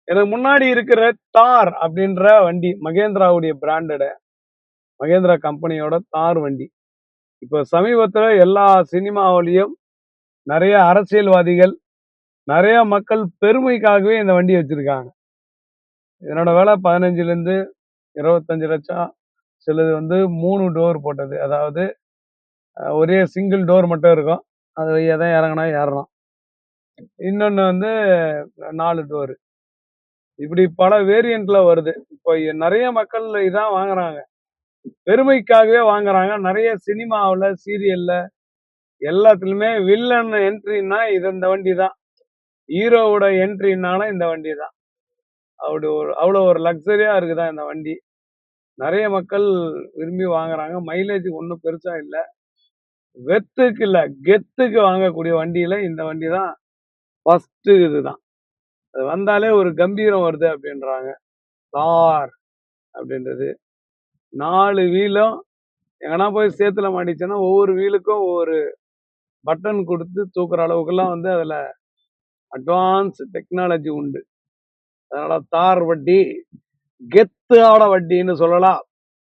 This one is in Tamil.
எனக்கு முன்னாடி இருக்கிற தார் அப்படின்ற வண்டி மகேந்திராவுடைய பிராண்டட், மகேந்திரா கம்பெனியோட தார் வண்டி. இப்போ சமீபத்துல எல்லா சினிமாவிலையும் நிறைய அரசியல்வாதிகள், நிறைய மக்கள் பெருமைக்காகவே இந்த வண்டி வச்சிருக்காங்க. இதனோட விலை 15ல இருந்து 25 லட்சம். சிலது வந்து 3 டோர் போட்டது, அதாவது ஒரே சிங்கிள் டோர் மட்டும் இருக்கும். அது எதை இறங்கினா ஏறலாம். இன்னொன்னு வந்து 4 டோர். இப்படி பல வேரியன்ட்ல வருது. இப்போ நிறைய மக்கள் இதான் வாங்குறாங்க, பெருமைக்காகவே வாங்குறாங்க. நிறைய சினிமாவில், சீரியல்ல எல்லாத்துலயுமே வில்லன் என்ட்ரின்னா இது இந்த வண்டி தான், ஹீரோவோட என்ட்ரினாலும் இந்த வண்டி தான். அவ்வளோ ஒரு லக்ஸரியா இருக்குதான் இந்த வண்டி. நிறைய மக்கள் விரும்பி வாங்குறாங்க. மைலேஜ் ஒன்றும் பெருசா இல்லை, வெத்துக்கு இல்லை கெத்துக்கு வாங்கக்கூடிய வண்டியில இந்த வண்டி தான் ஃபர்ஸ்ட். இதுதான், அது வந்தாலே ஒரு கம்பீரம் வருது அப்படின்றாங்க. தார் அப்படின்றது 4 வீலும் எங்கன்னா போய் சேத்துல மாட்டிச்சுன்னா ஒவ்வொரு வீலுக்கும் ஒவ்வொரு பட்டன் கொடுத்து தூக்குற அளவுக்குலாம் வந்து அதுல அட்வான்ஸ் டெக்னாலஜி உண்டு. அதனால தார் வண்டி கெத்தான வண்டின்னு சொல்லலாம்.